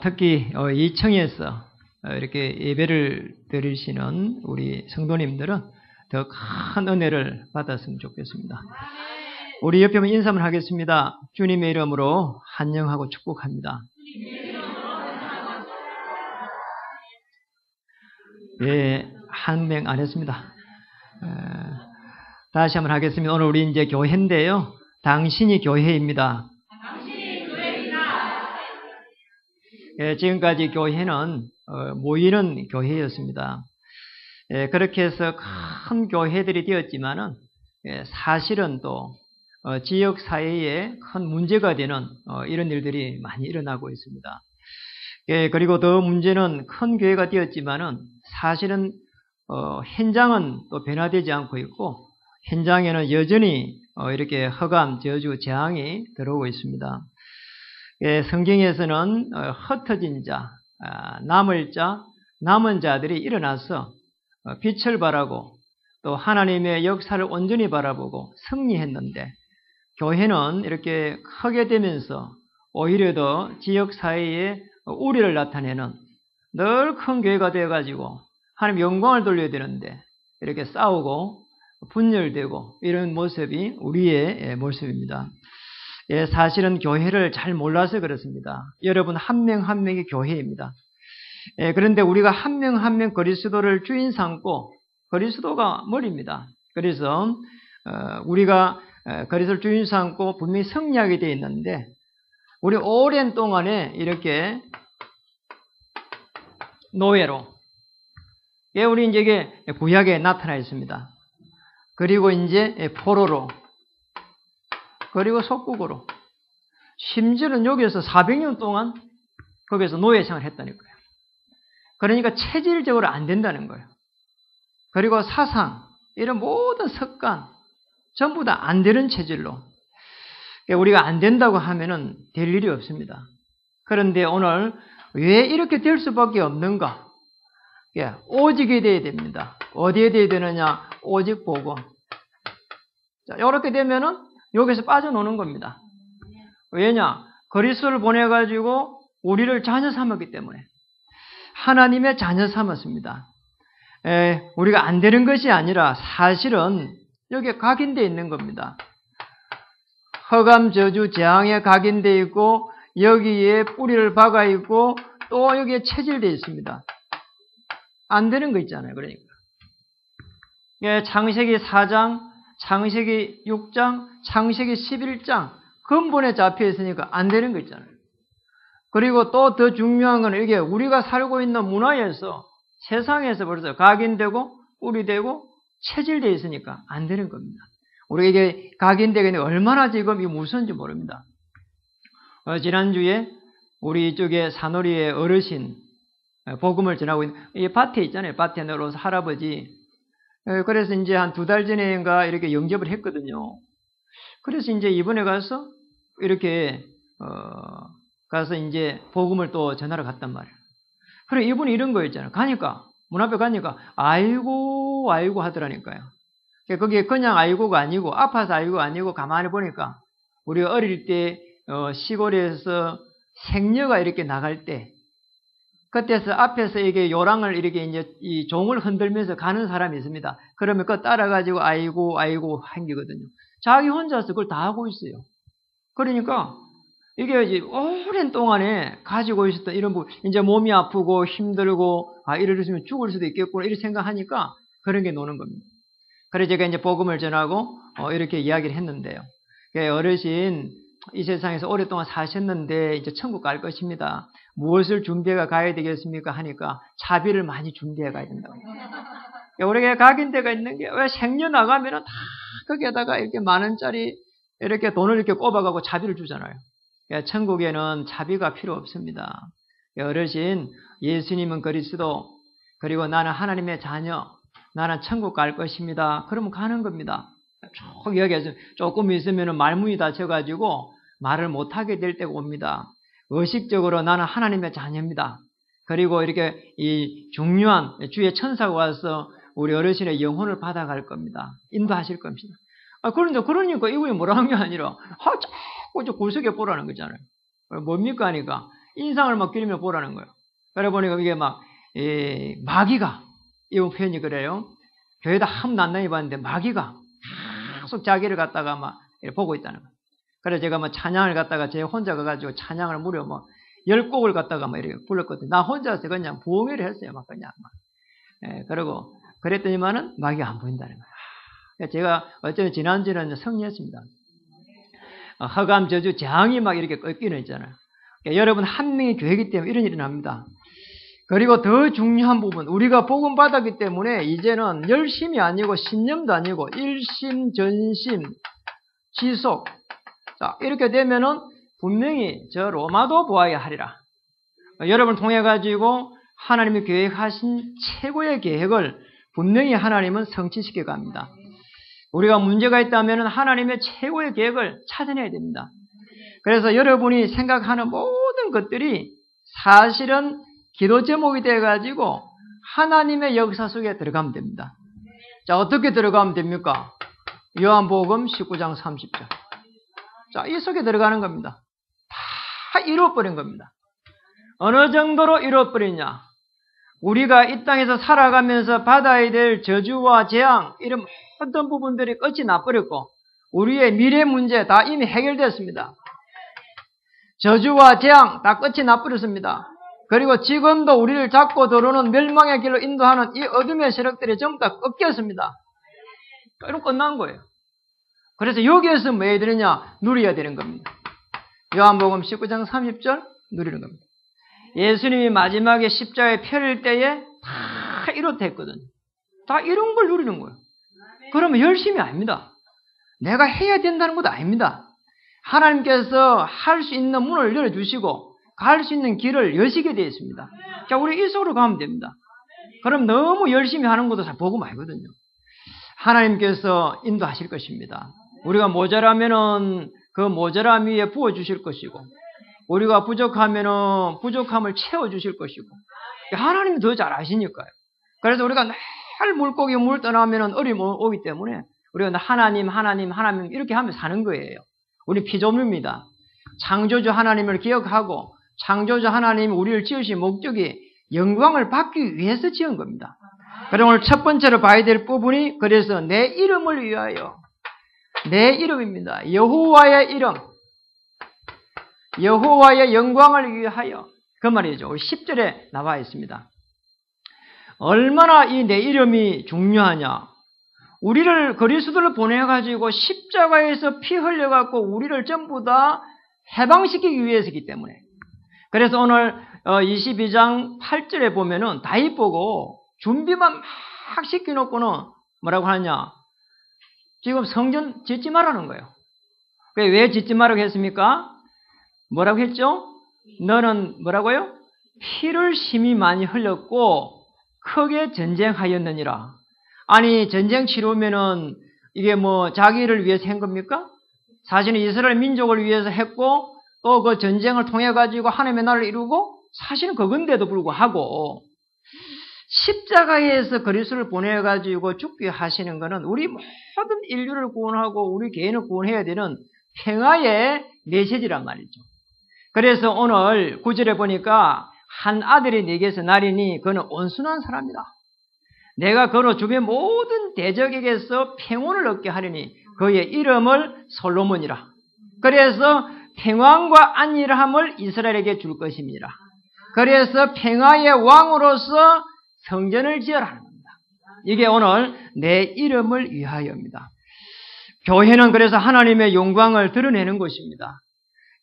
특히 이 층에서 이렇게 예배를 드리시는 우리 성도님들은 더 큰 은혜를 받았으면 좋겠습니다. 우리 옆에 인사를 하겠습니다. 주님의 이름으로 환영하고 축복합니다. 예, 한 명 안 했습니다. 다시 한번 하겠습니다. 오늘 우리 이제 교회인데요. 당신이 교회입니다. 예, 지금까지 교회는 모이는 교회였습니다. 예, 그렇게 해서 큰 교회들이 되었지만은 사실은 또 지역 사회에 큰 문제가 되는 이런 일들이 많이 일어나고 있습니다. 예, 그리고 더 문제는 큰 교회가 되었지만은 사실은 현장은 또 변화되지 않고 있고 현장에는 여전히 이렇게 흑암, 저주, 재앙이 들어오고 있습니다. 예, 성경에서는 흩어진 자, 남은 자들이 일어나서 빛을 바라고 또 하나님의 역사를 온전히 바라보고 승리했는데 교회는 이렇게 크게 되면서 오히려 더 지역사회에 우리를 나타내는 늘 큰 교회가 되어가지고 하나님 영광을 돌려야 되는데 이렇게 싸우고 분열되고 이런 모습이 우리의 모습입니다. 예, 사실은 교회를 잘 몰라서 그렇습니다. 여러분 한 명 한 명이 교회입니다. 예, 그런데 우리가 한 명 한 명 그리스도를 주인 삼고 그리스도가 머리입니다. 그래서 우리가 그리스도를 주인 삼고 분명히 승리하게 되어 있는데 우리 오랜 동안에 이렇게 노예로 예, 우리 이제 이게 구약에 나타나 있습니다. 그리고 이제 포로로 그리고 속국으로 심지어는 여기에서 400년 동안 거기서 노예 생활을 했다니까요. 그러니까 체질적으로 안 된다는 거예요. 그리고 사상 이런 모든 습관 전부 다 안 되는 체질로 우리가 안 된다고 하면은 될 일이 없습니다. 그런데 오늘 왜 이렇게 될 수밖에 없는가? 예, 오직이 돼야 됩니다. 어디에 돼야 되느냐? 오직 복음. 자, 이렇게 되면은 여기서 빠져노는 겁니다. 왜냐? 그리스도를 보내가지고 우리를 자녀 삼았기 때문에 하나님의 자녀 삼았습니다. 우리가 안 되는 것이 아니라 사실은 여기에 각인되어 있는 겁니다. 흑암, 저주, 재앙에 각인되어 있고 여기에 뿌리를 박아 있고 또 여기에 체질되어 있습니다. 안 되는 거 있잖아요. 그러니까 창세기 4장, 창세기 6장, 창세기 11장 근본에 잡혀 있으니까 안 되는 거 있잖아요. 그리고 또 더 중요한 건 이게 우리가 살고 있는 문화에서 세상에서 벌써 각인되고 뿌리되고 체질되어 있으니까 안 되는 겁니다. 우리가 이게 각인되게 얼마나 지금 이 무서운지 모릅니다. 지난주에 우리 이쪽에 산오리의 어르신 복음을 전하고 있는 이 밭에 있잖아요. 밭에 내려와서 할아버지. 그래서 이제 한 2달 전에인가 이렇게 영접을 했거든요. 그래서 이제 이번에 가서 이렇게 가서 이제 복음을 또 전하러 갔단 말이에요. 그래 이분이 이런 거 있잖아요. 가니까 문 앞에 가니까 아이고 하더라니까요. 거기에 그냥 아이고가 아니고 아파서 아이고 아니고 가만히 보니까 우리가 어릴 때 시골에서 생녀가 이렇게 나갈 때 그때서 앞에서 이게 요랑을 이렇게 이제 이 종을 흔들면서 가는 사람이 있습니다. 그러면 그거 따라가지고 아이고 한기거든요. 자기 혼자서 그걸 다 하고 있어요. 그러니까 이게 이제 오랜 동안에 가지고 있었던 이런 부분, 이제 몸이 아프고 힘들고 이러면 죽을 수도 있겠구나 이렇게 생각하니까 그런 게 노는 겁니다. 그래서 제가 이제 복음을 전하고 이렇게 이야기를 했는데요. 어르신 이 세상에서 오랫동안 사셨는데 이제 천국 갈 것입니다. 무엇을 준비해 가야 되겠습니까? 하니까 차비를 많이 준비해 가야 된다고. 우리가 각인 데가 있는 게 왜 생녀 나가면은 다 거기에다가 이렇게 10,000원짜리 이렇게 돈을 이렇게 꼽아가고 차비를 주잖아요. 천국에는 차비가 필요 없습니다. 어르신 예수님은 그리스도 그리고 나는 하나님의 자녀 나는 천국 갈 것입니다. 그러면 가는 겁니다. 쭉 이야기해서 조금 있으면 말문이 닫혀가지고 말을 못하게 될 때가 옵니다. 의식적으로 나는 하나님의 자녀입니다. 그리고 이렇게 이 중요한 주의 천사가 와서 우리 어르신의 영혼을 받아갈 겁니다. 인도하실 겁니다. 그런데 그러니까 이분이 뭐라는 게 아니라 자꾸 저 구석에 보라는 거잖아요. 뭡니까 하니까 인상을 막 그리며 보라는 거예요. 그래 보니까 이게 막 마귀가, 이 표현이 그래요. 교회다 한 난당히 봤는데 마귀가 계속 자기를 갖다가 막 보고 있다는 거예요. 그래서 제가 뭐 찬양을 갖다가 제 혼자 가가지고 찬양을 무려 뭐 10곡을 갖다가 막 이렇게 불렀거든요. 나 혼자서 그냥 부흥회를 했어요. 막 그냥 막. 그리고 그랬더니만은 마귀가 안 보인다는 거예요. 제가 어쩌면 지난주에는 승리했습니다. 허감, 저주, 재앙이 막 이렇게 꺾이는 있잖아요. 그러니까 여러분 한 명의 교회이기 때문에 이런 일이 납니다. 그리고 더 중요한 부분, 우리가 복음 받았기 때문에 이제는 열심이 아니고 신념도 아니고 일심, 전심, 지속. 자, 이렇게 되면은 분명히 저 로마도 보아야 하리라. 여러분을 통해 가지고 하나님이 계획하신 최고의 계획을 분명히 하나님은 성취시켜 갑니다. 우리가 문제가 있다면 하나님의 최고의 계획을 찾아내야 됩니다. 그래서 여러분이 생각하는 모든 것들이 사실은 기도 제목이 돼가지고 하나님의 역사 속에 들어가면 됩니다. 자, 어떻게 들어가면 됩니까? 요한복음 19장 30절. 자, 이 속에 들어가는 겁니다. 다 이루어버린 겁니다. 어느 정도로 이루어버리냐? 우리가 이 땅에서 살아가면서 받아야 될 저주와 재앙, 이런 모든 부분들이 끝이 나버렸고 우리의 미래 문제 다 이미 해결됐습니다. 저주와 재앙 다 끝이 나버렸습니다. 그리고 지금도 우리를 잡고 들어오는 멸망의 길로 인도하는 이 어둠의 세력들이 전부 다 꺾였습니다. 이런 끝난 거예요. 그래서 여기에서 뭐 해야 되느냐? 누려야 되는 겁니다. 요한복음 19장 30절 누리는 겁니다. 예수님이 마지막에 십자가에 펴릴 때에 다 이렇다 했거든요. 다 이런 걸 누리는 거예요. 그러면 열심이 아닙니다. 내가 해야 된다는 것도 아닙니다. 하나님께서 할 수 있는 문을 열어주시고 갈 수 있는 길을 여시게 되어 있습니다. 자, 우리 이 속으로 가면 됩니다. 그럼 너무 열심히 하는 것도 잘 보고 말거든요. 하나님께서 인도하실 것입니다. 우리가 모자라면은 그 모자람 위에 부어주실 것이고 우리가 부족하면은 부족함을 채워주실 것이고 하나님이 더 잘 아시니까요. 그래서 우리가 늘 물고기 물 떠나면은 어려움이 오기 때문에 우리가 하나님 이렇게 하면서 사는 거예요. 우리 피조물입니다. 창조주 하나님을 기억하고 창조주 하나님이 우리를 지으신 목적이 영광을 받기 위해서 지은 겁니다. 그럼 오늘 첫 번째로 봐야 될 부분이 그래서 내 이름을 위하여 내 이름입니다. 여호와의 이름 여호와의 영광을 위하여 그 말이죠. 10절에 나와 있습니다. 얼마나 이 내 이름이 중요하냐. 우리를 그리스도를 보내가지고 십자가에서 피 흘려갖고 우리를 전부 다 해방시키기 위해서이기 때문에 그래서 오늘 22장 8절에 보면은 다윗 보고 준비만 막 시켜놓고는 뭐라고 하느냐 지금 성전 짓지 말라는 거예요. 왜 짓지 말라고 했습니까? 뭐라고 했죠? 너는 뭐라고요? 피를 심히 많이 흘렸고 크게 전쟁하였느니라. 아니 전쟁 치르면은 이게 뭐 자기를 위해서 한 겁니까? 사실은 이스라엘 민족을 위해서 했고 또 그 전쟁을 통해 가지고 하나님의 나라를 이루고 사실은 그건데도 불구하고 십자가에서 그리스도를 보내 가지고 죽게 하시는 것은 우리 모든 인류를 구원하고 우리 개인을 구원해야 되는 평화의 메시지란 말이죠. 그래서 오늘 9절에 보니까 한 아들이 네게서 나리니 그는 온순한 사람이다. 내가 그로 주변 모든 대적에게서 평온을 얻게 하리니 그의 이름을 솔로몬이라. 그래서 평안과 안일함을 이스라엘에게 줄 것입니다. 그래서 평화의 왕으로서 성전을 지으라는 겁니다. 이게 오늘 내 이름을 위하여입니다. 교회는 그래서 하나님의 영광을 드러내는 것입니다.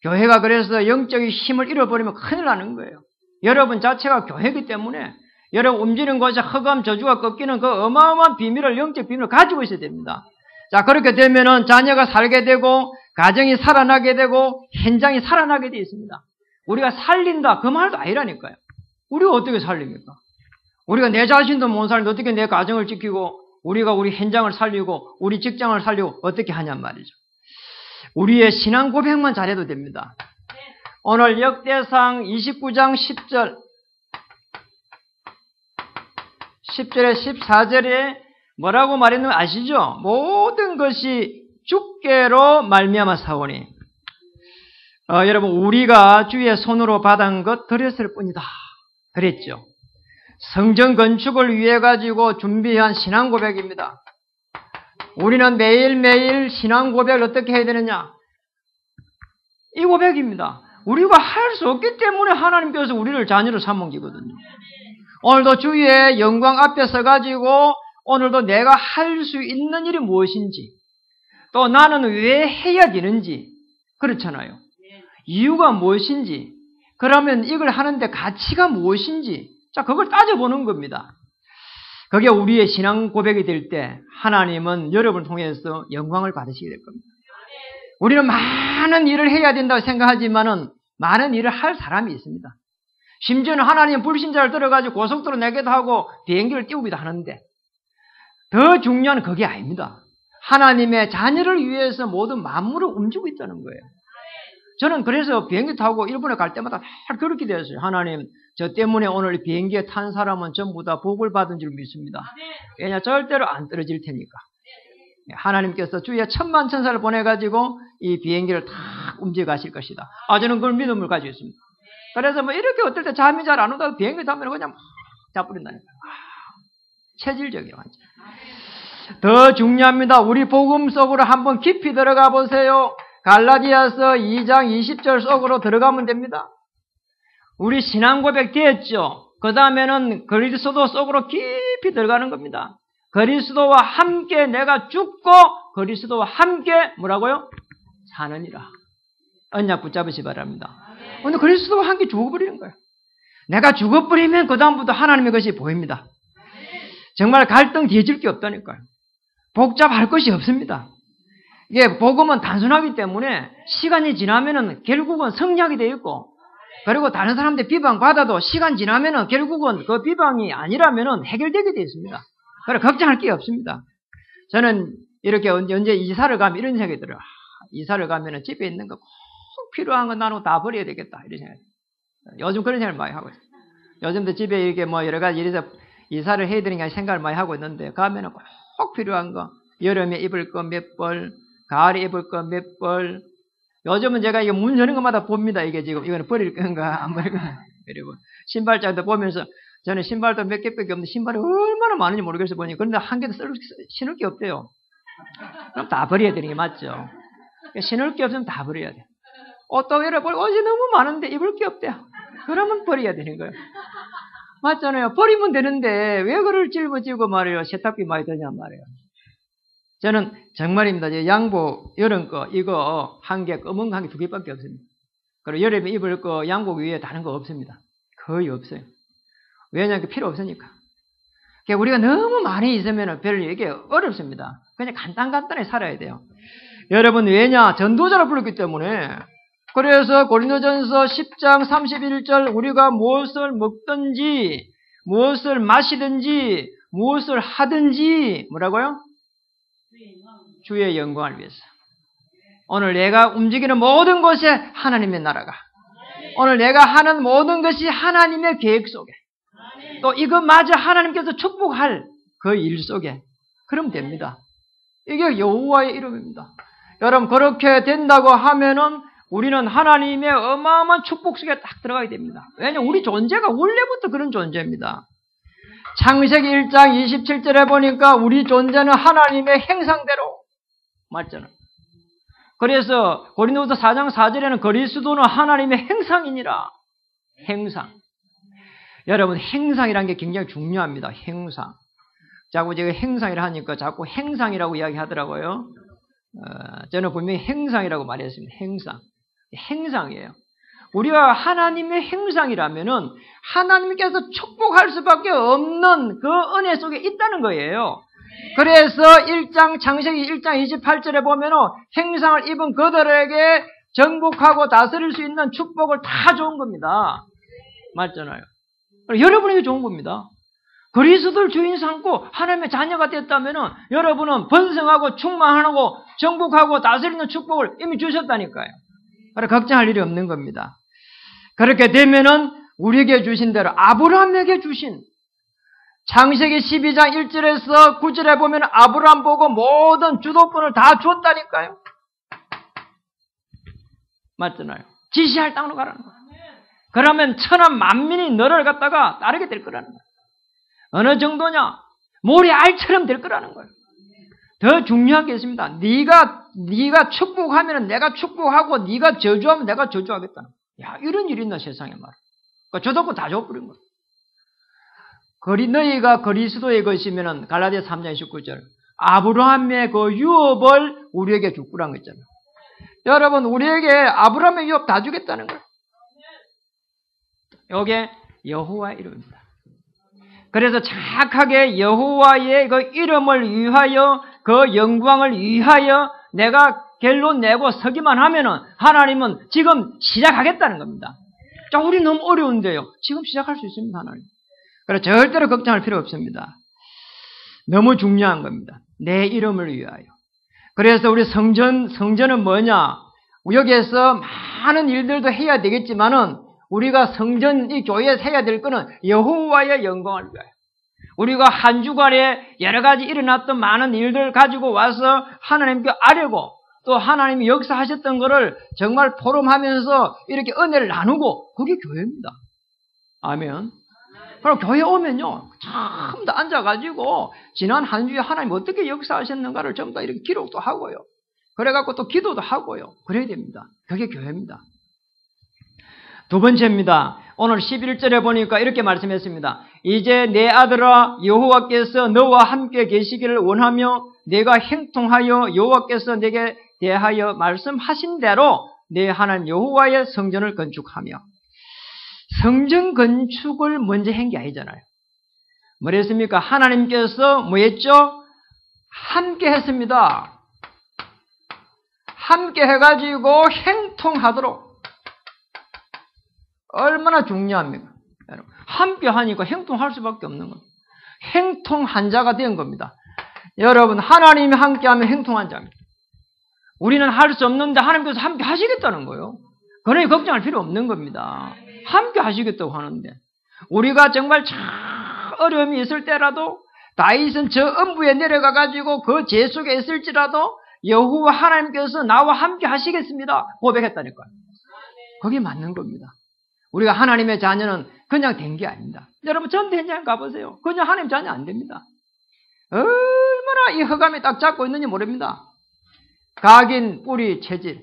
교회가 그래서 영적인 힘을 잃어버리면 큰일 나는 거예요. 여러분 자체가 교회이기 때문에 여러분 움직이는 곳에 흑암 저주가 꺾이는 그 어마어마한 비밀을 영적 비밀을 가지고 있어야 됩니다. 자 그렇게 되면은 자녀가 살게 되고 가정이 살아나게 되고 현장이 살아나게 되어 있습니다. 우리가 살린다 그 말도 아니라니까요. 우리가 어떻게 살립니까? 우리가 내 자신도 못 살리는데 어떻게 내 가정을 지키고 우리가 우리 현장을 살리고 우리 직장을 살리고 어떻게 하냔 말이죠. 우리의 신앙 고백만 잘해도 됩니다. 오늘 역대상 29장 10절에 14절에 뭐라고 말했는지 아시죠? 모든 것이 주께로 말미암아 사오니 여러분 우리가 주의 손으로 받은 것 드렸을 뿐이다 그랬죠. 성전 건축을 위해 가지고 준비한 신앙 고백입니다. 우리는 매일매일 신앙 고백을 어떻게 해야 되느냐? 이 고백입니다. 우리가 할 수 없기 때문에 하나님께서 우리를 자녀로 삼은 거거든요. 오늘도 주의 영광 앞에 서가지고 오늘도 내가 할 수 있는 일이 무엇인지 또 나는 왜 해야 되는지 그렇잖아요. 이유가 무엇인지 그러면 이걸 하는데 가치가 무엇인지 자 그걸 따져보는 겁니다. 그게 우리의 신앙 고백이 될 때 하나님은 여러분을 통해서 영광을 받으시게 될 겁니다. 우리는 많은 일을 해야 된다고 생각하지만은 많은 일을 할 사람이 있습니다. 심지어는 하나님 불신자를 들어가지고 고속도로 내기도 하고 비행기를 띄우기도 하는데 더 중요한 그게 아닙니다. 하나님의 자녀를 위해서 모든 만물을 움직이고 있다는 거예요. 저는 그래서 비행기 타고 일본에 갈 때마다 다 그렇게 되었어요. 하나님 저 때문에 오늘 비행기에 탄 사람은 전부 다 복을 받은 줄 믿습니다. 왜냐 절대로 안 떨어질 테니까. 하나님께서 주위에 천만천사를 보내가지고 이 비행기를 다 움직여 가실 것이다. 저는 그런 믿음을 가지고 있습니다. 그래서 뭐 이렇게 어떨 때 잠이 잘 안 온다고 비행기 타면 그냥 막 자버린다니까. 체질적이에요. 완전. 더 중요합니다. 우리 복음 속으로 한번 깊이 들어가 보세요. 갈라디아서 2장 20절 속으로 들어가면 됩니다. 우리 신앙 고백 되었죠. 그 다음에는 그리스도 속으로 깊이 들어가는 겁니다. 그리스도와 함께 내가 죽고 그리스도와 함께 뭐라고요? 사느니라. 언약 붙잡으시 바랍니다. 근데 그리스도와 함께 죽어버리는 거예요. 내가 죽어버리면 그 다음부터 하나님의 것이 보입니다. 정말 갈등 뒤질 게 없다니까요. 복잡할 것이 없습니다. 이게 복음은 단순하기 때문에 시간이 지나면은 결국은 성약이 되어 있고 그리고 다른 사람들 비방받아도 시간 지나면은 결국은 그 비방이 아니라면은 해결되게 되어 있습니다. 그래 걱정할 게 없습니다. 저는 이렇게 언제 이사를 가면 이런 생각이 들어요. 이사를 가면은 집에 있는 거 꼭 필요한 거 나누고 다 버려야 되겠다 이런 생각이 들어요. 요즘 그런 생각을 많이 하고 있어요. 요즘도 집에 이렇게 뭐 여러 가지 이래서 이사를 해야 되는 게 생각을 많이 하고 있는데 가면은 꼭 필요한 거 여름에 입을 거 몇 벌, 가을에 입을 거 몇 벌. 요즘은 제가 이게 문 여는 것마다 봅니다. 이게 지금 이거는 버릴 건가 안 버릴 건가. 그리고 신발장도 보면서 저는 신발도 몇 개밖에 없는데 신발이 얼마나 많은지 모르겠어 보니 그런데 한 개도 신을 게 없대요. 그럼 다 버려야 되는 게 맞죠. 신을 게 없으면 다 버려야 돼. 옷도 여러분 옷이 너무 많은데 입을 게 없대요. 그러면 버려야 되는 거예요. 맞잖아요. 버리면 되는데 왜 그걸 짊어지고 말이에요. 세탁비 많이 드냐 말이에요. 저는 정말입니다. 양복 여름 거 이거 한 개 검은 거 한 개 두 개밖에 없습니다. 그리고 여름에 입을 거 양복 위에 다른 거 없습니다. 거의 없어요. 왜냐하면 필요 없으니까. 그러니까 우리가 너무 많이 있으면 별로 이게 어렵습니다. 그냥 간단하게 살아야 돼요. 여러분 왜냐? 전도자를 불렀기 때문에. 그래서 고린도전서 10장 31절 우리가 무엇을 먹든지 무엇을 마시든지 무엇을 하든지 뭐라고요? 주의 영광을 위해서. 오늘 내가 움직이는 모든 곳에 하나님의 나라가 오늘 내가 하는 모든 것이 하나님의 계획 속에 또 이것마저 하나님께서 축복할 그 일 속에 그러면 됩니다. 이게 여호와의 이름입니다. 여러분 그렇게 된다고 하면은 우리는 하나님의 어마어마한 축복 속에 딱 들어가게 됩니다. 왜냐하면 우리 존재가 원래부터 그런 존재입니다. 창세기 1장 27절에 보니까 우리 존재는 하나님의 형상대로 맞잖아요. 그래서 고린도서 4장 4절에는 그리스도는 하나님의 형상이니라. 형상. 여러분 형상이라는 게 굉장히 중요합니다. 형상. 자꾸 제가 형상이라 하니까 자꾸 행상이라고 이야기하더라고요. 저는 분명히 형상이라고 말했습니다. 형상. 형상이에요. 우리가 하나님의 형상이라면은 하나님께서 축복할 수밖에 없는 그 은혜 속에 있다는 거예요. 그래서 창세기 1장 28절에 보면은 형상을 입은 그들에게 정복하고 다스릴 수 있는 축복을 다 준 겁니다. 맞잖아요. 여러분에게 좋은 겁니다. 그리스도를 주인 삼고 하나님의 자녀가 됐다면은 여러분은 번성하고 충만하고 정복하고 다스리는 축복을 이미 주셨다니까요. 그래 걱정할 일이 없는 겁니다. 그렇게 되면은 우리에게 주신 대로 아브라함에게 주신 창세기 12장 1절에서 9절에 보면 아브라함 보고 모든 주도권을 다 줬다니까요. 맞잖아요. 지시할 땅으로 가라는 거예요. 그러면 천한 만민이 너를 갖다가 따르게 될 거라는 거예요. 어느 정도냐? 모래알처럼 될 거라는 거예요. 더 중요한 게 있습니다. 네가 축복하면 내가 축복하고 네가 저주하면 내가 저주하겠다. 야, 이런 일이 있나 세상에 말이야. 그러니까 줘놓고 다 줘버린 거예요. 너희가 그리스도의 것이면은 갈라디아 3장 19절 아브라함의 그 유업을 우리에게 주꾸란 거 있잖아요. 여러분 우리에게 아브라함의 유업 다 주겠다는 거예요. 이게 여호와의 이름입니다. 그래서 정확하게 여호와의 그 이름을 위하여 그 영광을 위하여 내가 결론 내고 서기만 하면은 하나님은 지금 시작하겠다는 겁니다. 자, 우리 너무 어려운데요. 지금 시작할 수 있습니다, 하나님. 그래서 절대로 걱정할 필요 없습니다. 너무 중요한 겁니다. 내 이름을 위하여. 그래서 우리 성전은 뭐냐? 여기에서 많은 일들도 해야 되겠지만은 우리가 성전, 이 교회에서 해야 될 거는 여호와의 영광을 위하여. 우리가 한 주간에 여러 가지 일어났던 많은 일들을 가지고 와서 하나님께 아뢰고 또 하나님이 역사하셨던 것을 정말 포럼하면서 이렇게 은혜를 나누고 그게 교회입니다. 아멘. 그럼 교회 오면요, 전부 다 앉아가지고 지난 한 주에 하나님 어떻게 역사하셨는가를 전부 다 이렇게 기록도 하고요. 그래갖고 또 기도도 하고요. 그래야 됩니다. 그게 교회입니다. 두 번째입니다. 오늘 11절에 보니까 이렇게 말씀했습니다. 이제 내 아들아 여호와께서 너와 함께 계시기를 원하며 내가 형통하여 여호와께서 내게 대하여 말씀하신 대로 내 하나님 여호와의 성전을 건축하며. 성전 건축을 먼저 한 게 아니잖아요. 뭐랬습니까? 하나님께서 뭐 했죠? 함께 했습니다. 함께 해가지고 형통하도록. 얼마나 중요합니까? 여러분, 함께 하니까 형통할 수밖에 없는 겁니다. 형통한 자가 된 겁니다. 여러분, 하나님이 함께하면 형통한 자입니다. 우리는 할 수 없는데 하나님께서 함께 하시겠다는 거예요. 그러니 걱정할 필요 없는 겁니다. 함께 하시겠다고 하는데 우리가 정말 참 어려움이 있을 때라도 다윗은 저 음부에 내려가가지고 그 죄 속에 있을지라도 여호와 하나님께서 나와 함께 하시겠습니다 고백했다니까요. 그게 맞는 겁니다. 우리가 하나님의 자녀는 그냥 된 게 아닙니다. 여러분 전대회장 가보세요. 그냥 하나님 자녀 안 됩니다. 얼마나 이 허감이 딱 잡고 있는지 모릅니다. 각인, 뿌리, 체질,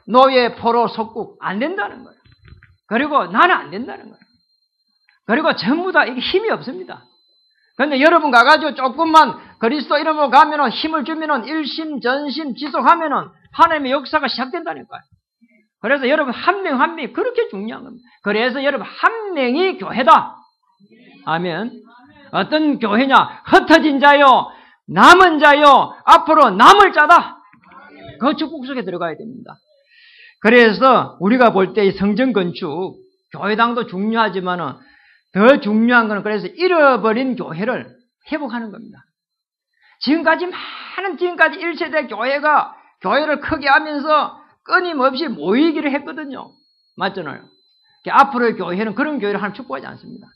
노예, 포로, 속국 안 된다는 거예요. 그리고 나는 안 된다는 거예요. 그리고 전부 다 이게 힘이 없습니다. 그런데 여러분 가가지고 조금만 그리스도 이름으로 가면은 힘을 주면은 일심, 전심, 지속하면은 하나님의 역사가 시작된다니까요. 그래서 여러분 한 명 한 명이 그렇게 중요한 겁니다. 그래서 여러분 한 명이 교회다. 아멘. 어떤 교회냐? 흩어진 자요, 남은 자요, 앞으로 남을 자다. 그 축복 속에 들어가야 됩니다. 그래서 우리가 볼 때 이 성전 건축, 교회당도 중요하지만은 더 중요한 것은 그래서 잃어버린 교회를 회복하는 겁니다. 지금까지 1세대 교회가 교회를 크게 하면서 끊임없이 모이기를 했거든요. 맞잖아요. 앞으로의 교회는 그런 교회를 하나님 축복하지 않습니다.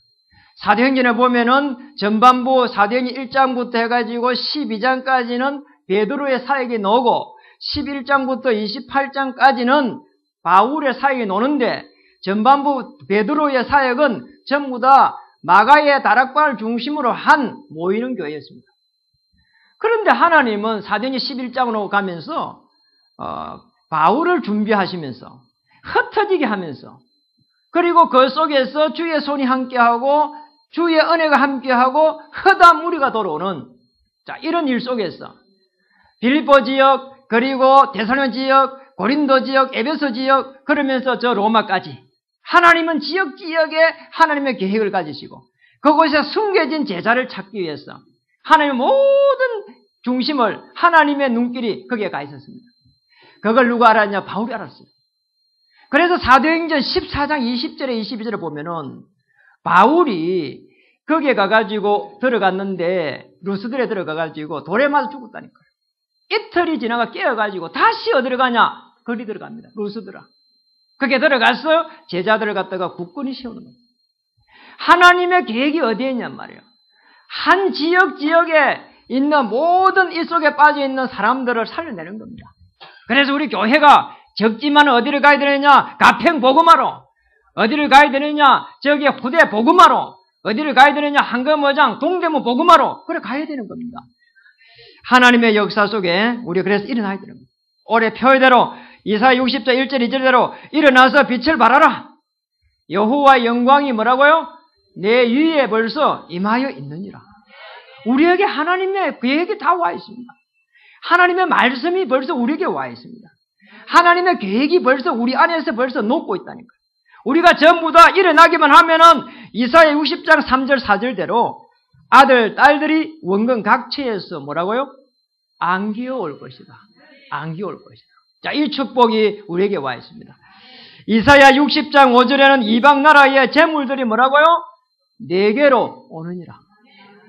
사도행전에 보면은 전반부 사도행전 1장부터 해가지고 12장까지는 베드로의 사역이 나오고 11장부터 28장까지는 바울의 사역이 노는데 전반부 베드로의 사역은 전부 다 마가의 다락방을 중심으로 한 모이는 교회였습니다. 그런데 하나님은 사도행전 11장으로 가면서 바울을 준비하시면서 흩어지게 하면서 그리고 그 속에서 주의 손이 함께하고 주의 은혜가 함께하고 허다 무리가 돌아오는 자 이런 일 속에서 빌립보 지역 그리고 데살로니가 지역 고린도 지역 에베소 지역 그러면서 저 로마까지 하나님은 지역지역에 하나님의 계획을 가지시고 그곳에 숨겨진 제자를 찾기 위해서 하나님의 모든 중심을 하나님의 눈길이 거기에 가 있었습니다. 그걸 누가 알았냐? 바울이 알았어요. 그래서 사도행전 14장 20절에 22절에 보면은 바울이 거기에 가가지고 들어갔는데 루스들에 들어가가지고 돌에 맞아 죽었다니까요. 이틀이 지나가 깨어가지고 다시 어디로 가냐? 거리 들어갑니다. 루스드라. 거기에 들어가서 제자들을 갖다가 굳건히 세우는 겁니다. 하나님의 계획이 어디에 있냔 말이에요. 한 지역에 있는 모든 이 속에 빠져있는 사람들을 살려내는 겁니다. 그래서 우리 교회가 적지만 어디를 가야 되느냐? 가평 복음하러. 어디를 가야 되느냐? 저기 후대 복음하러. 어디를 가야 되느냐? 한금어장 동대문 복음하러. 그래 가야 되는 겁니다. 하나님의 역사 속에 우리가 그래서 일어나야 되는 겁니다. 올해 표대로 이사야 60장 1절 2절대로 일어나서 빛을 발하라. 여호와의 영광이 뭐라고요? 내 위에 벌써 임하여 있느니라. 우리에게 하나님의 계획이 다 와 있습니다. 하나님의 말씀이 벌써 우리에게 와 있습니다. 하나님의 계획이 벌써 우리 안에서 벌써 녹고 있다니까요. 우리가 전부 다 일어나기만 하면은 이사야 60장 3절 4절대로 아들, 딸들이 원근 각처에서 뭐라고요? 안기어 올 것이다. 안기어 올 것이다. 자, 이 축복이 우리에게 와 있습니다. 이사야 60장 5절에는 이방 나라의 재물들이 뭐라고요? 내게로 오느니라.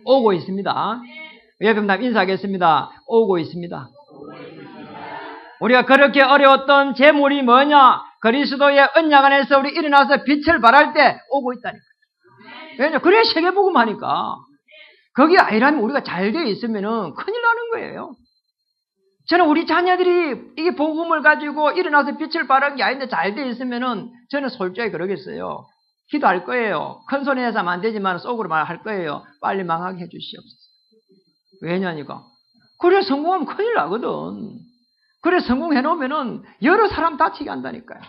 오고 있습니다. 여러분 인사하겠습니다. 오고 있습니다. 우리가 그렇게 어려웠던 재물이 뭐냐? 그리스도의 언약 안에서 우리 일어나서 빛을 발할 때 오고 있다니까. 왜냐? 그래 세계복음 하니까. 거기 아니라면 우리가 잘 되어 있으면은 큰일 나는 거예요. 저는 우리 자녀들이 이게 복음을 가지고 일어나서 빛을 발한 게 아닌데 잘 되어 있으면은 저는 솔직히 그러겠어요. 기도할 거예요. 큰 소리 내서 하면 안 되지만 속으로 말할 거예요. 빨리 망하게 해주시옵소서. 왜냐니까. 그래 성공하면 큰일 나거든. 그래 성공해 놓으면은 여러 사람 다치게 한다니까요.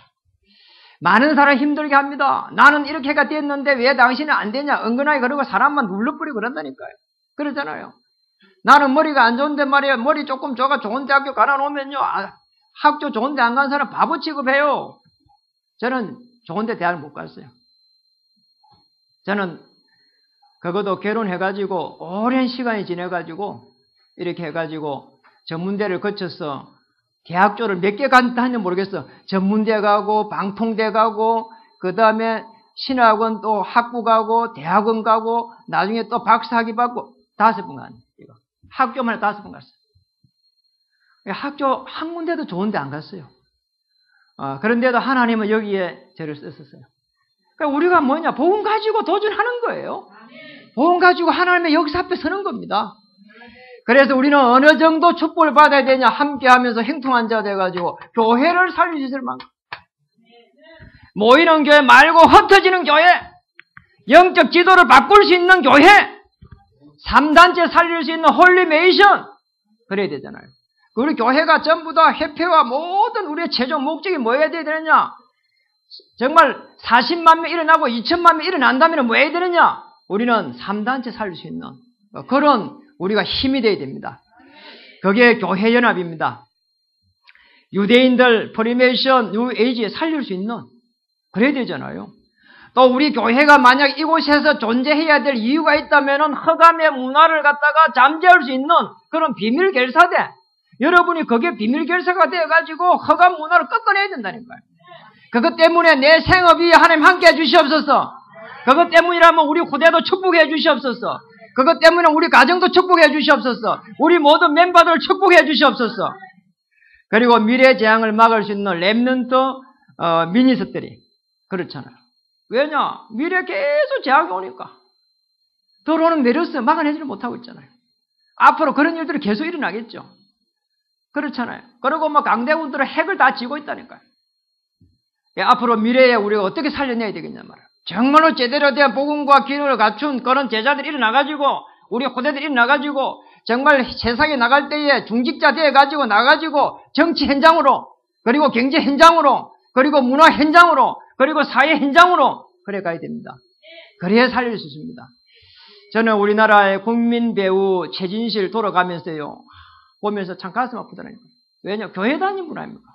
많은 사람 힘들게 합니다. 나는 이렇게가 됐는데 왜 당신은 안 되냐. 은근하게 그러고 사람만 눌러버리고 그런다니까요. 그러잖아요. 나는 머리가 안 좋은데 말이야. 머리 조금 좋은 대학교 가라 놓으면요. 학교 좋은 데 안 간 사람 바보 취급해요. 저는 좋은 데 대학을 못 갔어요. 저는 그것도 결혼해가지고 오랜 시간이 지내가지고 이렇게 해가지고 전문대를 거쳐서 대학교를 몇 개 갔는지 모르겠어. 전문대 가고 방통대 가고 그 다음에 신학원 또 학부 가고 대학원 가고 나중에 또 박사학위 받고 5번 갔네. 이거 학교만 5번 갔어요. 학교 한 군데도 좋은데 안 갔어요. 그런데도 하나님은 여기에 저를 썼었어요. 그러니까 우리가 뭐냐 복음 가지고 도전하는 거예요. 복음 가지고 하나님의 역사 앞에 서는 겁니다. 그래서 우리는 어느 정도 축복을 받아야 되냐 함께하면서 행통한 자 돼가지고 교회를 살리실 만큼 모이는 교회 말고 흩어지는 교회, 영적 지도를 바꿀 수 있는 교회, 3단체 살릴 수 있는 홀리메이션 그래야 되잖아요. 우리 교회가 전부 다 회폐와 모든 우리의 최종 목적이 뭐여야 되느냐? 정말 40만 명 일어나고 2천만 명 일어난다면 뭐 해야 되느냐? 우리는 3단체 살릴 수 있는 그런 우리가 힘이 되어야 됩니다. 그게 교회 연합입니다. 유대인들 프리메이션, 뉴에이지에 살릴 수 있는 그래야 되잖아요. 또 우리 교회가 만약 이곳에서 존재해야 될 이유가 있다면 허감의 문화를 갖다가 잠재울 수 있는 그런 비밀 결사대 여러분이 그게 비밀 결사가 되어가지고 허감 문화를 꺾어내야 된다니까요. 그것 때문에 내 생업이 하나님 함께 해주시옵소서. 그것 때문이라면 우리 후대도 축복해 주시옵소서. 그것 때문에 우리 가정도 축복해 주시옵소서. 우리 모든 멤버들 축복해 주시옵소서. 그리고 미래 재앙을 막을 수 있는 렘넌트 미니스트리 그렇잖아요. 왜냐? 미래 계속 재앙이 오니까 들어오는 메르스 막아내지를 못하고 있잖아요. 앞으로 그런 일들이 계속 일어나겠죠. 그렇잖아요. 그리고 뭐 강대군들은 핵을 다 쥐고 있다니까요. 앞으로 미래에 우리가 어떻게 살려내야 되겠냐 말이에요. 정말로 제대로 된 복음과 기능을 갖춘 그런 제자들이 일어나가지고 우리 후대들이 일어나가지고 정말 세상에 나갈 때에 중직자 되어가지고 나가지고 정치 현장으로 그리고 경제 현장으로 그리고 문화 현장으로 그리고 사회 현장으로 그래 가야 됩니다. 그래야 살릴 수 있습니다. 저는 우리나라의 국민 배우 최진실 돌아가면서요 보면서 참 가슴 아프더라고요. 왜냐? 교회 다닌 분 아닙니까?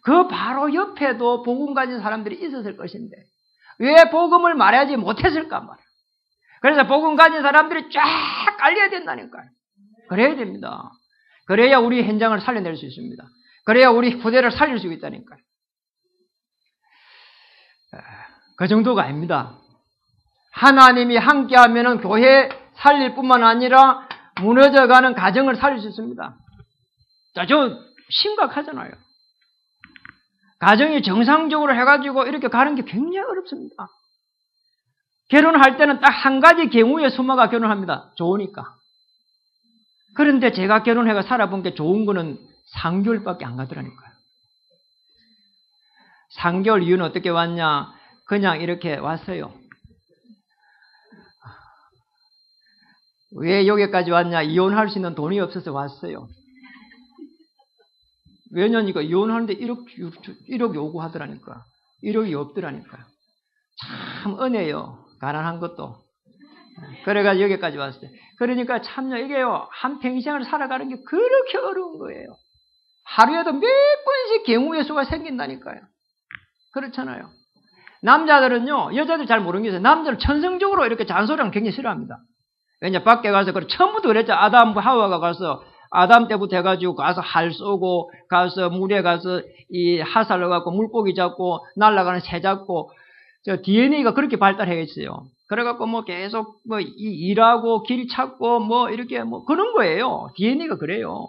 그 바로 옆에도 복음 가진 사람들이 있었을 것인데 왜 복음을 말하지 못했을까 말이야. 그래서 복음 가진 사람들이 쫙 깔려야 된다니까요. 그래야 됩니다. 그래야 우리 현장을 살려낼 수 있습니다. 그래야 우리 후대를 살릴 수 있다니까요. 그 정도가 아닙니다. 하나님이 함께하면 교회 살릴 뿐만 아니라 무너져가는 가정을 살릴 수 있습니다. 자, 저 심각하잖아요. 가정이 정상적으로 해가지고 이렇게 가는 게 굉장히 어렵습니다. 결혼할 때는 딱 한 가지 경우에 소마가 결혼합니다. 좋으니까. 그런데 제가 결혼해가 살아본 게 좋은 거는 3개월밖에 안 가더라니까요. 3개월 이후는 어떻게 왔냐? 그냥 이렇게 왔어요. 왜 여기까지 왔냐? 이혼할 수 있는 돈이 없어서 왔어요. 왜냐니까 이혼하는데 1억 요구하더라니까. 1억이 없더라니까. 참 은혜요. 가난한 것도. 그래가지고 여기까지 왔어요. 그러니까 참요, 이게요, 한평생을 살아가는 게 그렇게 어려운 거예요. 하루에도 몇 번씩 경우의 수가 생긴다니까요. 그렇잖아요. 남자들은요, 여자들 잘 모르는 게 있어요. 남자들 천성적으로 이렇게 잔소리하면 굉장히 싫어합니다. 왜냐, 밖에 가서, 처음부터 그랬죠. 아담, 하와가 가서, 아담 때부터 해가지고 가서 할 쏘고, 가서 물에 가서 이 하살 넣어갖고 물고기 잡고, 날아가는 새 잡고, DNA가 그렇게 발달해 있어요. 그래갖고 뭐 계속 뭐 일하고 길 찾고 뭐 이렇게 뭐 그런 거예요. DNA가 그래요.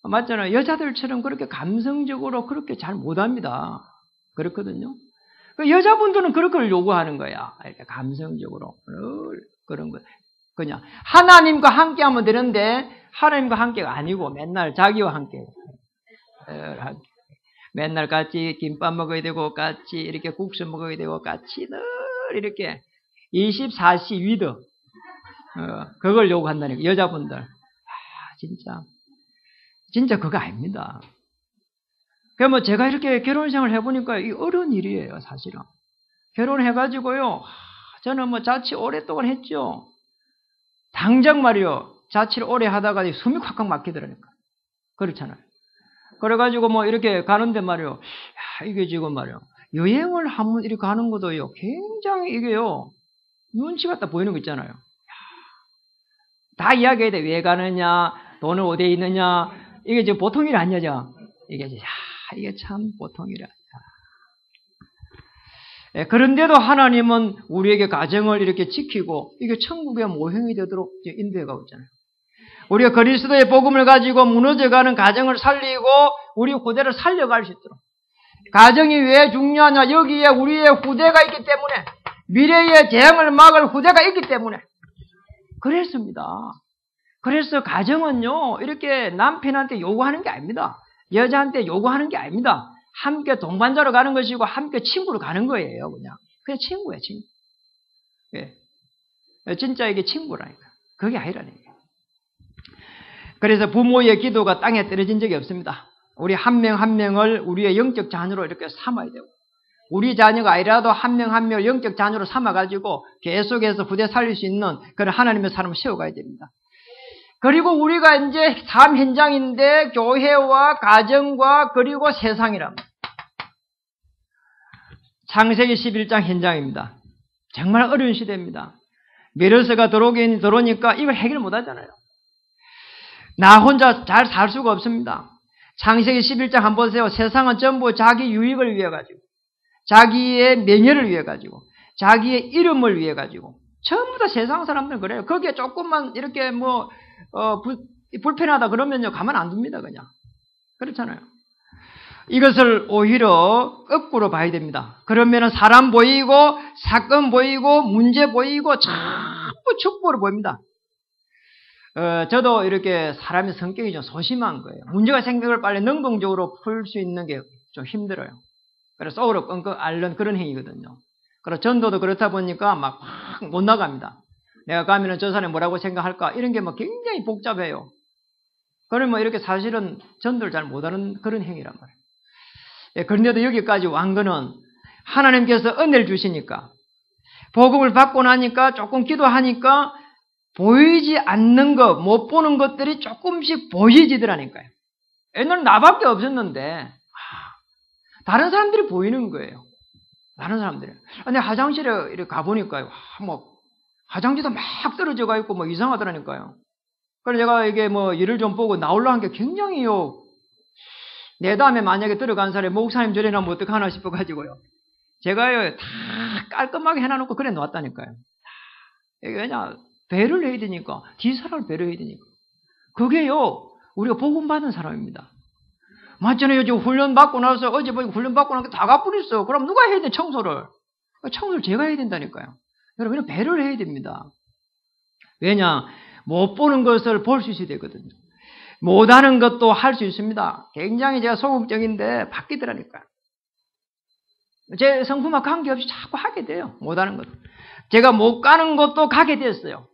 맞잖아요. 여자들처럼 그렇게 감성적으로 그렇게 잘 못합니다. 그렇거든요. 여자분들은 그런 걸 요구하는 거야. 이렇게 감성적으로. 그런 거. 그냥 하나님과 함께 하면 되는데 하나님과 함께가 아니고 맨날 자기와 함께. 맨날 같이 김밥 먹어야 되고 같이 이렇게 국수 먹어야 되고 같이 늘 이렇게 24시 위드 그걸 요구한다니까. 여자분들. 진짜 그거 아닙니다. 그러니까 뭐 제가 이렇게 결혼 생활을 해보니까 이 어려운 일이에요, 사실은. 결혼해가지고요, 저는 뭐 자취 오랫동안 했죠. 당장 말이요, 자취를 오래 하다가 숨이 콱콱 막히더라니까. 그렇잖아요. 그래가지고 뭐 이렇게 가는데 말이요, 이게 지금 말이요, 여행을 한번 이렇게 가는 것도요, 굉장히 이게요, 눈치 같다 보이는 거 있잖아요. 다 이야기해야 돼. 왜 가느냐, 돈을 어디에 있느냐, 이게 지금 보통 일이 아니죠. 이게 참 보통 일이 아니야. 그런데도 하나님은 우리에게 가정을 이렇게 지키고 이게 천국의 모형이 되도록 인도해 가고 있잖아요. 우리가 그리스도의 복음을 가지고 무너져가는 가정을 살리고 우리 후대를 살려갈 수 있도록. 가정이 왜 중요하냐? 여기에 우리의 후대가 있기 때문에, 미래의 재앙을 막을 후대가 있기 때문에 그랬습니다. 그래서 가정은요, 이렇게 남편한테 요구하는 게 아닙니다. 여자한테 요구하는 게 아닙니다. 함께 동반자로 가는 것이고 함께 친구로 가는 거예요. 그냥 친구예요, 친구. 예. 진짜 이게 친구라니까. 그게 아니라니까. 그래서 부모의 기도가 땅에 떨어진 적이 없습니다. 우리 한 명 한 명을 우리의 영적 자녀로 이렇게 삼아야 되고, 우리 자녀가 아니라도 한 명 한 명을 영적 자녀로 삼아가지고 계속해서 부대 살릴 수 있는 그런 하나님의 사람을 세워가야 됩니다. 그리고 우리가 이제 삶 현장인데 교회와 가정과 그리고 세상이랍니다. 창세기 11장 현장입니다. 정말 어려운 시대입니다. 메르스가 들어오니까 이걸 해결 못 하잖아요. 나 혼자 잘 살 수가 없습니다. 창세기 11장 한번 보세요. 세상은 전부 자기 유익을 위해 가지고, 자기의 명예를 위해 가지고, 자기의 이름을 위해 가지고, 전부 다 세상 사람들은 그래요. 거기에 조금만 이렇게 불편하다 그러면요, 가만 안 둡니다, 그냥. 그렇잖아요. 이것을 오히려 거꾸로 봐야 됩니다. 그러면은 사람 보이고, 사건 보이고, 문제 보이고, 전부 축복으로 보입니다. 저도 이렇게 사람의 성격이 좀 소심한 거예요. 문제가 생긴 걸 빨리 능동적으로 풀 수 있는 게 좀 힘들어요. 그래서 속으로 끙끙 앓는 그런 행위거든요. 그래서 전도도 그렇다 보니까 막 못 나갑니다. 내가 가면은 저 사람이 뭐라고 생각할까? 이런 게 굉장히 복잡해요. 그러면 이렇게 사실은 전도를 잘 못하는 그런 행위란 말이에요. 예, 그런데도 여기까지 완 거는 하나님께서 은혜를 주시니까, 복음을 받고 나니까 조금 기도하니까 보이지 않는 것, 못 보는 것들이 조금씩 보이지더라니까요. 옛날에 나밖에 없었는데 다른 사람들이 보이는 거예요. 다른 사람들이. 근데 화장실에 이렇게 가보니까요, 화장지도 막 떨어져가 있고 이상하더라니까요. 그래서 제가 이게 일을 좀 보고 나오려고 한 게 굉장히요, 내 다음에 만약에 들어간 사람이 목사님 저래 나면 어떡하나 싶어가지고요. 제가요, 다 깔끔하게 해놔놓고 그래 놓았다니까요. 이게 왜냐, 배를 해야 되니까, 뒷사람을 배려해야 되니까. 그게요, 우리가 복음 받은 사람입니다. 맞잖아요. 지금 훈련 받고 나서, 어제 훈련 받고 나서 다 가버렸어. 그럼 누가 해야 돼, 청소를? 청소를 제가 해야 된다니까요. 여러분, 배를 해야 됩니다. 왜냐, 못 보는 것을 볼 수 있어야 되거든요. 못하는 것도 할 수 있습니다. 굉장히 제가 소극적인데 바뀌더라니까요. 제 성품과 관계없이 자꾸 하게 돼요. 못하는 것도. 제가 못 가는 곳도 가게 됐어요.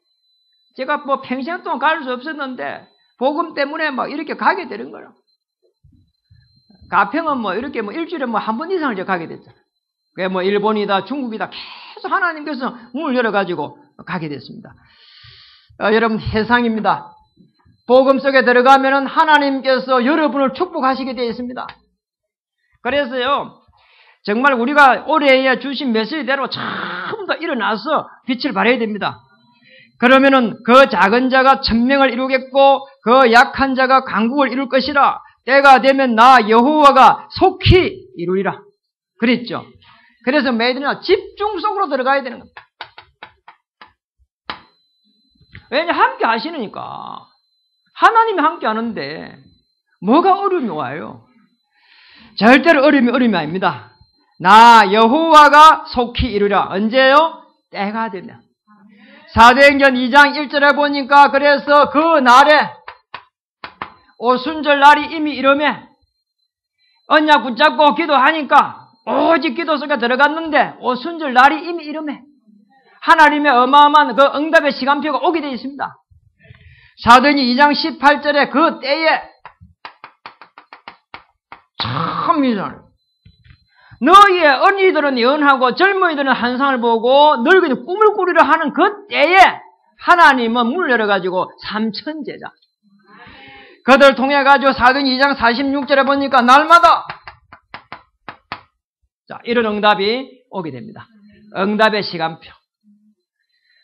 제가 뭐 평생 동안 갈 수 없었는데 복음 때문에 막 이렇게 가게 되는 거예요. 가평은 뭐 이렇게 뭐 일주일에 뭐 한 번 이상을 제가 가게 됐잖아요. 그게 뭐 일본이다 중국이다 계속 하나님께서 문을 열어가지고 가게 됐습니다. 여러분 해상입니다. 복음 속에 들어가면은 하나님께서 여러분을 축복하시게 되어 있습니다. 그래서요 정말 우리가 올해에 주신 메시지대로 전부 다 일어나서 빛을 발해야 됩니다. 그러면은 그 작은 자가 천명을 이루겠고 그 약한 자가 강국을 이룰 것이라. 때가 되면 나 여호와가 속히 이루리라. 그랬죠. 그래서 매일이나 집중 속으로 들어가야 되는 겁니다. 왜냐 함께 하시니까. 하나님이 함께 하는데 뭐가 어려움이 와요? 절대로 어려움이 아닙니다. 나 여호와가 속히 이루리라. 언제요? 때가 되면. 사도행전 2장 1절에 보니까 그래서 그 날에 오순절 날이 이미 이르매 언약 붙잡고 기도하니까 오직 기도 속에 들어갔는데 오순절 날이 이미 이르매 하나님의 어마어마한 그 응답의 시간표가 오게 되어 있습니다. 사도행전 2장 18절에 그 때에 참 이상해요. 너희의 어린이들은 예언하고 젊은이들은 환상을 보고 늙은이들은 꿈을 꾸리려 하는 그 때에 하나님은 문을 열어가지고 3천 제자 그들 통해가지고 사도행전 2장 46절에 보니까 날마다 자 이런 응답이 오게 됩니다. 응답의 시간표.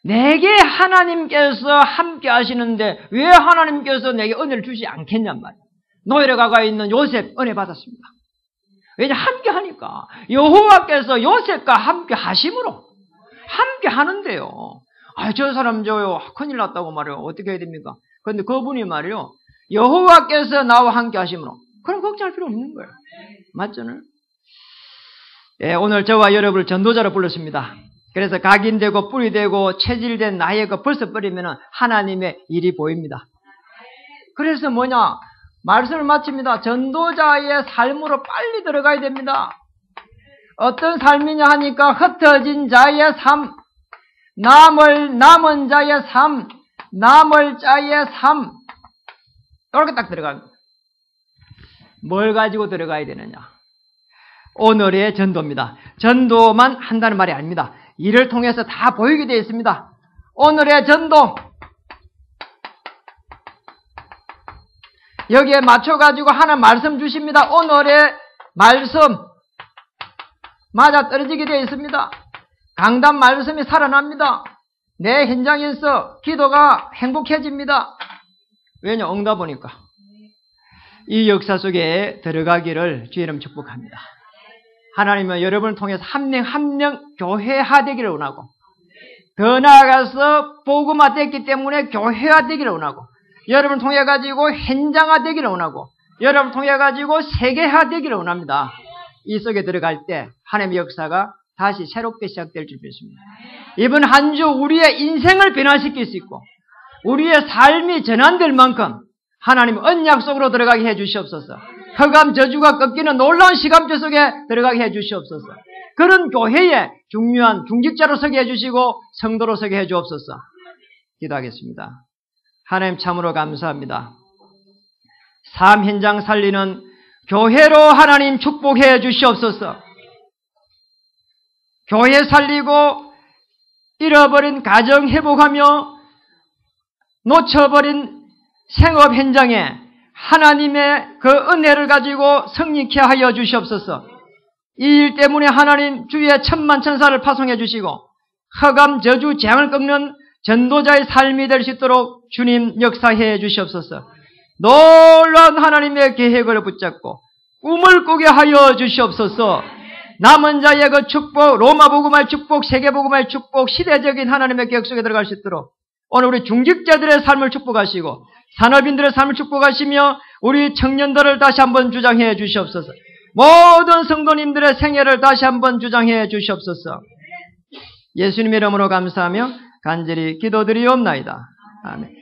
내게 하나님께서 함께 하시는데 왜 하나님께서 내게 은혜를 주지 않겠냔 말이에요. 노예로 가가 있는 요셉 은혜 받았습니다. 왜냐 함께 하니까 여호와께서 요셉과 함께 하심으로 함께 하는데요. 저 사람 저요 큰일 났다고 말이요. 어떻게 해야 됩니까? 그런데 그분이 말이요. 여호와께서 나와 함께 하심으로 그럼 걱정할 필요 없는 거예요. 맞죠? 예, 오늘 저와 여러분을 전도자로 불렀습니다. 그래서 각인되고 뿌리되고 체질된 나의 거 벌써 버리면 하나님의 일이 보입니다. 그래서 뭐냐? 말씀을 마칩니다. 전도자의 삶으로 빨리 들어가야 됩니다. 어떤 삶이냐 하니까 흩어진 자의 삶, 남은 자의 삶, 남을 자의 삶 이렇게 딱 들어갑니다. 뭘 가지고 들어가야 되느냐? 오늘의 전도입니다. 전도만 한다는 말이 아닙니다. 이를 통해서 다 보이게 되어 있습니다. 오늘의 전도 여기에 맞춰가지고 하나 말씀 주십니다. 오늘의 말씀 맞아 떨어지게 되어 있습니다. 강단 말씀이 살아납니다. 내 현장에서 기도가 행복해집니다. 왜냐? 응답 보니까. 이 역사 속에 들어가기를 주의 이름 축복합니다. 하나님은 여러분을 통해서 한 명 한 명 교회화되기를 원하고 더 나아가서 복음화됐기 때문에 교회화되기를 원하고 여러분을 통해 가지고 현장화되기를 원하고 여러분을 통해 가지고 세계화되기를 원합니다. 이 속에 들어갈 때 하나님의 역사가 다시 새롭게 시작될 줄 믿습니다. 이번 한 주 우리의 인생을 변화시킬 수 있고 우리의 삶이 전환될 만큼 하나님 언약 속으로 들어가게 해 주시옵소서. 흑암 저주가 꺾이는 놀라운 시간표 속에 들어가게 해 주시옵소서. 그런 교회에 중요한 중직자로 서게 해 주시고 성도로 서게 해 주옵소서. 기도하겠습니다. 하나님 참으로 감사합니다. 삶 현장 살리는 교회로 하나님 축복해 주시옵소서. 교회 살리고 잃어버린 가정 회복하며 놓쳐버린 생업 현장에 하나님의 그 은혜를 가지고 성립케 하여 주시옵소서. 이 일 때문에 하나님 주의 천만천사를 파송해 주시고 흑암 저주 재앙을 꺾는 전도자의 삶이 될 수 있도록 주님 역사해 주시옵소서. 놀라운 하나님의 계획을 붙잡고 꿈을 꾸게 하여 주시옵소서. 남은 자의 그 축복, 로마 복음의 축복, 세계 복음의 축복, 시대적인 하나님의 계획 속에 들어갈 수 있도록 오늘 우리 중직자들의 삶을 축복하시고 산업인들의 삶을 축복하시며 우리 청년들을 다시 한번 주장해 주시옵소서. 모든 성도님들의 생애를 다시 한번 주장해 주시옵소서. 예수님의 이름으로 감사하며 간절히 기도드리옵나이다. 아멘.